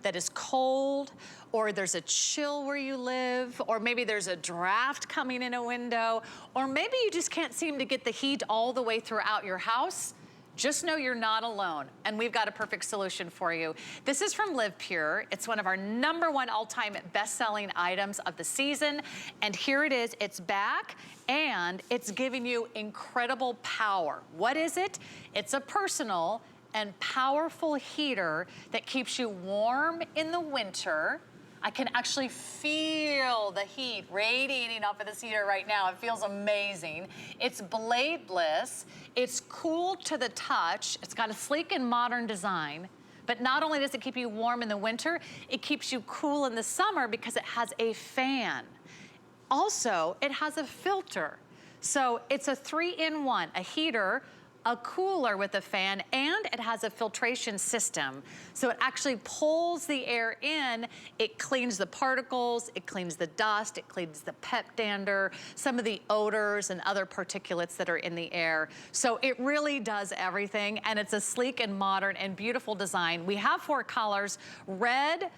that is cold, or there's a chill where you live, or maybe there's a draft coming in a window, or maybe you just can't seem to get the heat all the way throughout your house, just know you're not alone, and we've got a perfect solution for you. This is from LivePure. It's one of our #1 all-time best-selling items of the season, and here it is. It's back, and it's giving you incredible power. What is it? It's a personal and powerful heater that keeps you warm in the winter. I can actually feel the heat radiating off of this heater right now. It feels amazing. It's bladeless. It's cool to the touch. It's got a sleek and modern design. But not only does it keep you warm in the winter, it keeps you cool in the summer because it has a fan. Also, it has a filter. So it's a 3-in-1, a heater, a cooler with a fan, and it has a filtration system. So it actually pulls the air in, it cleans the particles, it cleans the dust, it cleans the pet dander, some of the odors and other particulates that are in the air. So it really does everything, and it's a sleek and modern and beautiful design. We have 4 colors: red,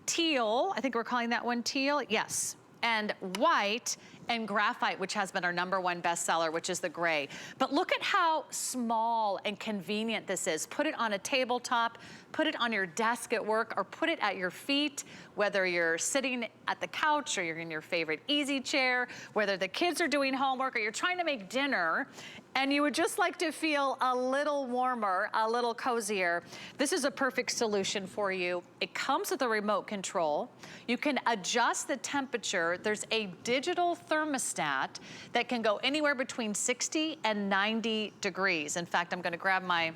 teal, I think we're calling that one teal, yes, and white, and graphite, which has been our #1 bestseller, which is the gray. But look at how small and convenient this is. Put it on a tabletop, put it on your desk at work, or put it at your feet, whether you're sitting at the couch or you're in your favorite easy chair, whether the kids are doing homework or you're trying to make dinner, and you would just like to feel a little warmer, a little cozier. This is a perfect solution for you. It comes with a remote control. You can adjust the temperature. There's a digital thermostat that can go anywhere between 60 and 90 degrees. In fact, I'm gonna grab my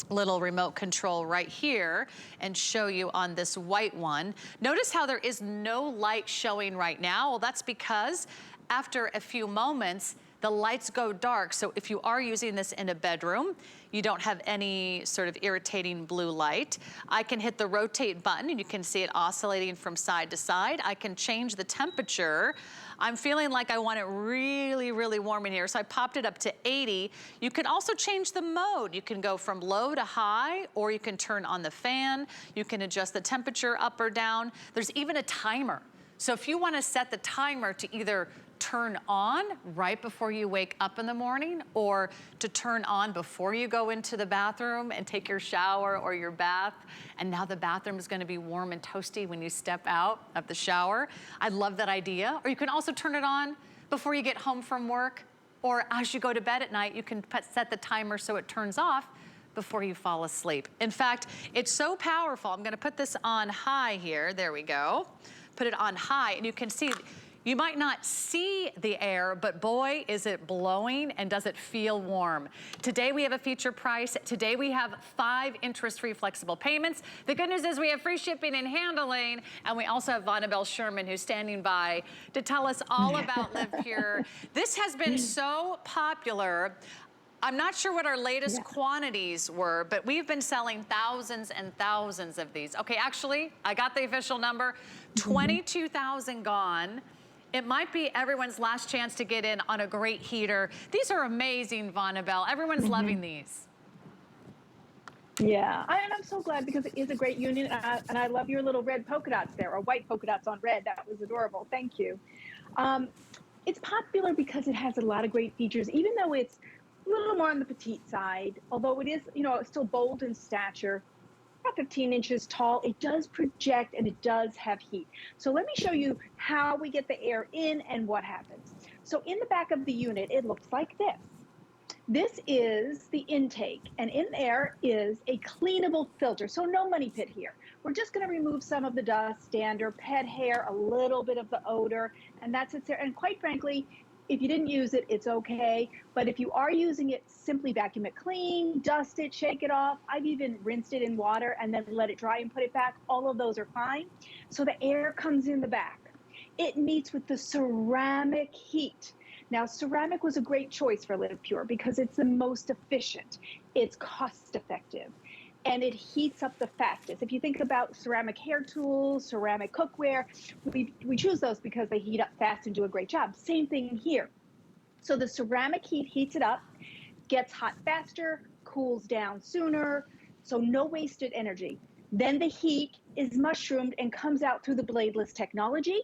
little remote control right here and show you on this white one. Notice how there is no light showing right now. Well, that's because after a few moments, the lights go dark. So if you are using this in a bedroom, you don't have any sort of irritating blue light. I can hit the rotate button and you can see it oscillating from side to side. I can change the temperature. I'm feeling like I want it really, really warm in here, so I popped it up to 80. You can also change the mode. You can go from low to high, or you can turn on the fan. You can adjust the temperature up or down. There's even a timer. So if you wanna set the timer to either turn on right before you wake up in the morning, or to turn on before you go into the bathroom and take your shower or your bath, and now the bathroom is gonna be warm and toasty when you step out of the shower. I love that idea. Or you can also turn it on before you get home from work, or as you go to bed at night, you can set the timer so it turns off before you fall asleep. In fact, it's so powerful. I'm gonna put this on high here, there we go. Put it on high, and you can see, you might not see the air, but boy, is it blowing and does it feel warm. Today we have a feature price. Today we have 5 interest-free flexible payments. The good news is we have free shipping and handling, and we also have Vonabelle Sherman who's standing by to tell us all about LivePure. This has been so popular. I'm not sure what our latest quantities were, but we've been selling thousands and thousands of these. Okay, actually, I got the official number, 22,000 gone. It might be everyone's last chance to get in on a great heater. These are amazing, Vonabelle. Everyone's loving these. Yeah, and I'm so glad because it is a great unit, and I love your little red polka dots there, or white polka dots on red. That was adorable. Thank you. It's popular because it has a lot of great features, even though it's a little more on the petite side, although it is, you know, still bold in stature. About 15 inches tall, it does project and it does have heat. So let me show you how we get the air in and what happens. So in the back of the unit, it looks like this. This is the intake, and in there is a cleanable filter, so no money pit here. We're just gonna remove some of the dust, dander, pet hair, a little bit of the odor, and that's it there. And quite frankly, if you didn't use it, it's okay. But if you are using it, simply vacuum it clean, dust it, shake it off. I've even rinsed it in water and then let it dry and put it back. All of those are fine. So the air comes in the back. It meets with the ceramic heat. Now, ceramic was a great choice for LivePure because it's the most efficient. It's cost effective. And it heats up the fastest. If you think about ceramic hair tools, ceramic cookware, we choose those because they heat up fast and do a great job. Same thing here. So the ceramic heat heats it up, gets hot faster, cools down sooner, so no wasted energy. Then the heat is mushroomed and comes out through the bladeless technology.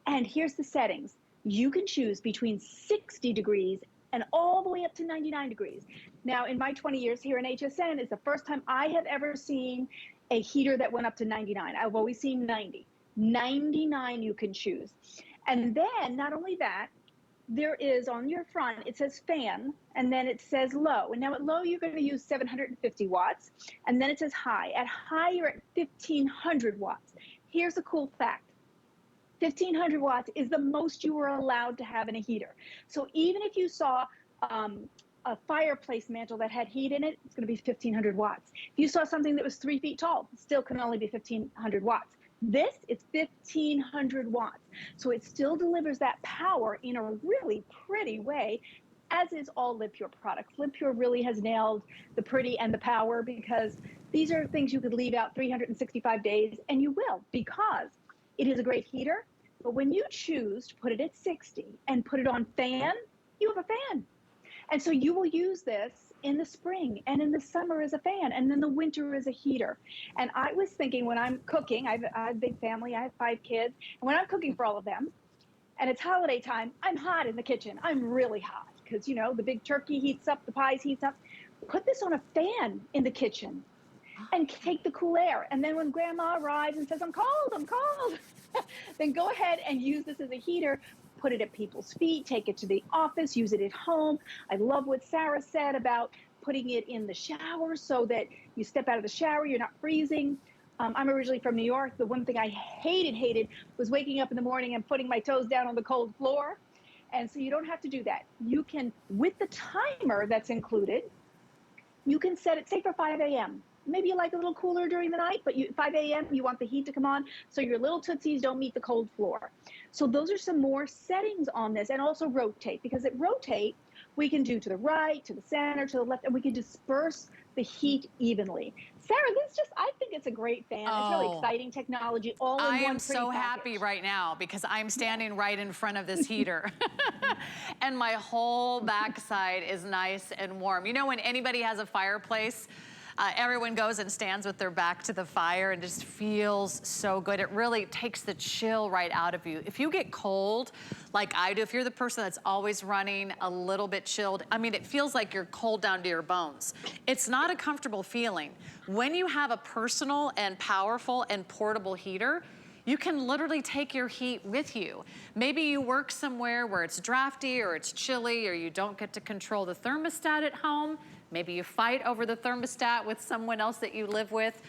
And here's the settings. You can choose between 60 degrees and all the way up to 99 degrees. Now, in my 20 years here in HSN, it's the first time I have ever seen a heater that went up to 99. I've always seen 90. 99 you can choose. And then, not only that, there is on your front, it says fan, and then it says low. And now at low, you're going to use 750 watts. And then it says high. At high, you're at 1500 watts. Here's a cool fact. 1500 watts is the most you were allowed to have in a heater. So even if you saw a fireplace mantle that had heat in it, it's going to be 1500 watts. If you saw something that was 3 feet tall, it still can only be 1500 watts. This, it's 1500 watts. So it still delivers that power in a really pretty way, as is all LivePure products. LivePure really has nailed the pretty and the power, because these are things you could leave out 365 days, and you will, because it is a great heater. But when you choose to put it at 60 and put it on fan, you have a fan. And so you will use this in the spring and in the summer as a fan, and then the winter as a heater. And I was thinking, when I'm cooking, I have a big family, I have 5 kids, and when I'm cooking for all of them, and it's holiday time, I'm hot in the kitchen. I'm really hot because, you know, the big turkey heats up, the pies heats up. Put this on a fan in the kitchen and take the cool air. And then when grandma arrives and says, I'm cold, then go ahead and use this as a heater. Put it at people's feet, take it to the office, use it at home. I love what Sarah said about putting it in the shower so that you step out of the shower, you're not freezing. I'm originally from New York. The one thing I hated was waking up in the morning and putting my toes down on the cold floor. And so you don't have to do that. You can, with the timer that's included, you can set it, say, for 5 a.m. Maybe you like a little cooler during the night, but 5 a.m. you want the heat to come on so your little tootsies don't meet the cold floor. So those are some more settings on this, and also rotate, because it rotate, we can do to the right, to the center, to the left, and we can disperse the heat evenly. Sarah, this is just, I think it's a great fan. It's really exciting technology, all in one pretty package. I am so happy right now because I'm standing right in front of this heater. And my whole backside is nice and warm. You know, when anybody has a fireplace, everyone goes and stands with their back to the fire and just feels so good. It really takes the chill right out of you. If you get cold, like I do, if you're the person that's always running a little bit chilled, I mean, it feels like you're cold down to your bones. It's not a comfortable feeling. When you have a personal and powerful and portable heater, you can literally take your heat with you. Maybe you work somewhere where it's drafty or it's chilly, or you don't get to control the thermostat at home. Maybe you fight over the thermostat with someone else that you live with.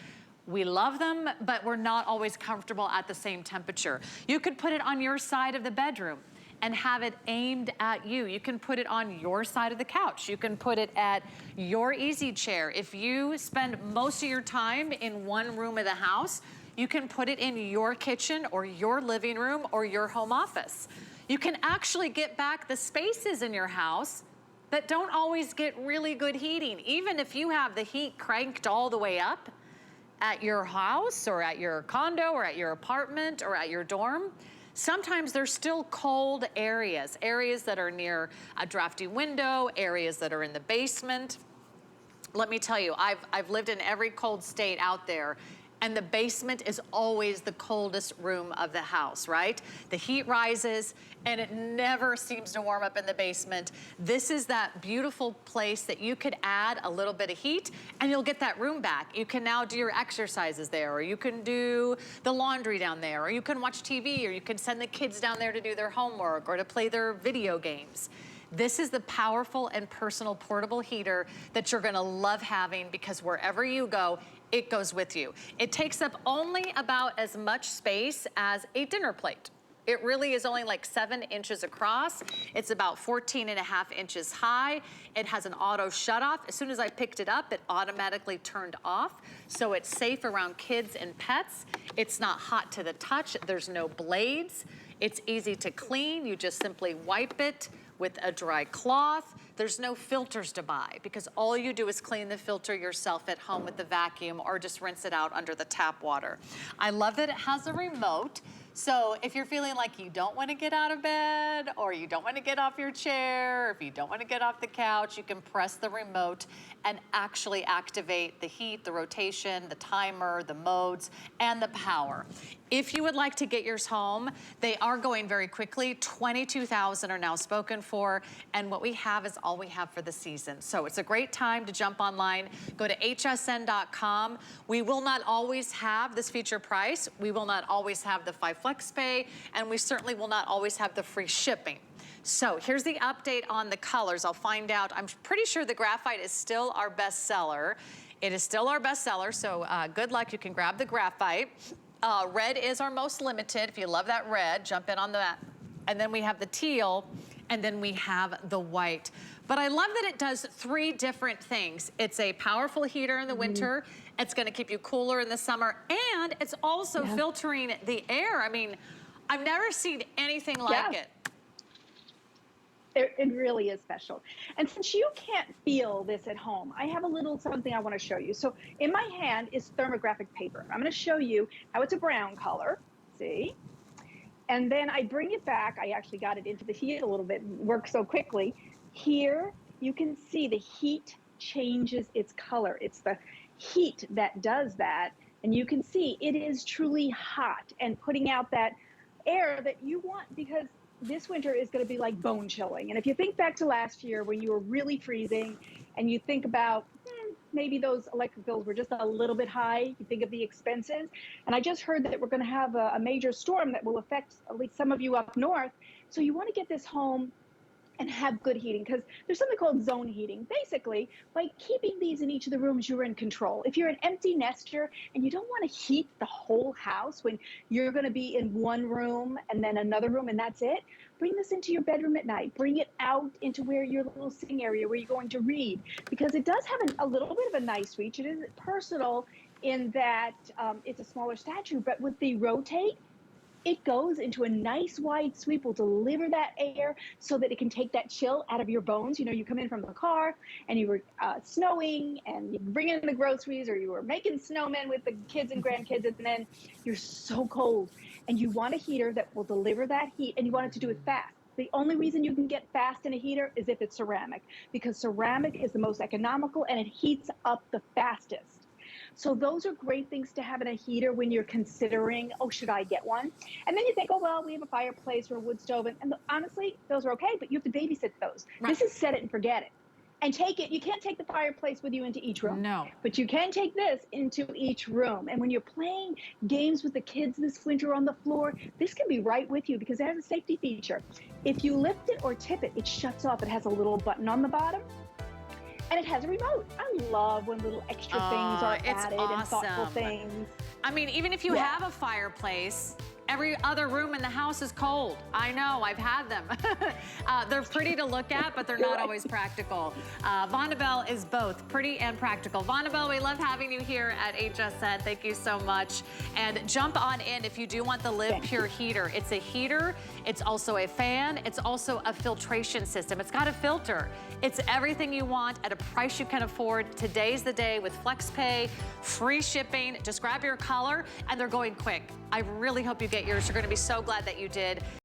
We love them, but we're not always comfortable at the same temperature. You could put it on your side of the bedroom and have it aimed at you. You can put it on your side of the couch. You can put it at your easy chair. If you spend most of your time in one room of the house, you can put it in your kitchen or your living room or your home office. You can actually get back the spaces in your house that don't always get really good heating. Even if you have the heat cranked all the way up at your house or at your condo or at your apartment or at your dorm, sometimes there's still cold areas that are near a drafty window, areas that are in the basement. Let me tell you, I've lived in every cold state out there, and the basement is always the coldest room of the house, right? The heat rises and it never seems to warm up in the basement. This is that beautiful place that you could add a little bit of heat and you'll get that room back. You can now do your exercises there, or you can do the laundry down there, or you can watch TV, or you can send the kids down there to do their homework or to play their video games. This is the powerful and personal portable heater that you're gonna love having, because wherever you go, it goes with you. It takes up only about as much space as a dinner plate. It really is only like 7 inches across. It's about 14.5 inches high. It has an auto shut off. As soon as I picked it up, it automatically turned off. So it's safe around kids and pets. It's not hot to the touch. There's no blades. It's easy to clean. You just simply wipe it with a dry cloth. There's no filters to buy, because all you do is clean the filter yourself at home with the vacuum, or just rinse it out under the tap water. I love that it has a remote, So if you're feeling like you don't want to get out of bed, or you don't want to get off your chair, or if you don't want to get off the couch, you can press the remote and actually activate the heat, the rotation, the timer, the modes, and the power. If you would like to get yours home, they are going very quickly. 22,000 are now spoken for, and what we have is all we have for the season. So it's a great time to jump online. Go to hsn.com. We will not always have this feature price. We will not always have the 5 flex pay, and we certainly will not always have the free shipping. So here's the update on the colors. I'll find out. I'm pretty sure the graphite is still our best seller. It is still our best seller, so good luck. You can grab the graphite. Red is our most limited. If you love that red, jump in on that. And then we have the teal, and then we have the white. But I love that it does 3 different things. It's a powerful heater in the winter. It's gonna keep you cooler in the summer, and it's also filtering the air. I mean, I've never seen anything like it. It really is special. And since you can't feel this at home, I have a little something I want to show you. So in my hand is thermographic paper. I'm going to show you how it's a brown color. See? And then I bring it back. I actually got it into the heat a little bit. It worked so quickly. Here you can see the heat changes its color. It's the heat that does that. And you can see it is truly hot and putting out that air that you want, because this winter is going to be like bone chilling. And if you think back to last year when you were really freezing, and you think about maybe those electric bills were just a little bit high, you think of the expenses. And I just heard that we're going to have a major storm that will affect at least some of you up north. So you want to get this home and have good heating, because there's something called zone heating. Basically, by keeping these in each of the rooms, you're in control. If you're an empty nester and you don't want to heat the whole house when you're going to be in one room and then another room and that's it, bring this into your bedroom at night. Bring it out into where your little sitting area where you're going to read, because it does have a little bit of a nice reach. It is personal in that it's a smaller statue, but with the rotate, it goes into a nice wide sweep, will deliver that air so that it can take that chill out of your bones. You know, you come in from the car and you were snowing and you bring in the groceries, or you were making snowmen with the kids and grandkids, and then you're so cold and you want a heater that will deliver that heat, and you want it to do it fast. The only reason you can get fast in a heater is if it's ceramic, because ceramic is the most economical and it heats up the fastest. So those are great things to have in a heater when you're considering, oh, should I get one? And then you think, oh, well, we have a fireplace or a wood stove. And honestly, those are okay, but you have to babysit those. Right. This is set it and forget it. And take it. You can't take the fireplace with you into each room. No. But you can take this into each room. And when you're playing games with the kids this winter on the floor, this can be right with you, because it has a safety feature. If you lift it or tip it, it shuts off. It has a little button on the bottom. And it has a remote. I love when little extra things are added and thoughtful things. I mean, even if you have a fireplace, every other room in the house is cold. I know, I've had them. They're pretty to look at, but they're not always practical. Vonabelle is both pretty and practical. Vonabelle, we love having you here at HSN. Thank you so much. And jump on in if you do want the LivePure heater. It's a heater, it's also a fan, it's also a filtration system. It's got a filter. It's everything you want at a price you can afford. Today's the day with FlexPay, free shipping. Just grab your color, and they're going quick. I really hope you get yours. You're going to be so glad that you did.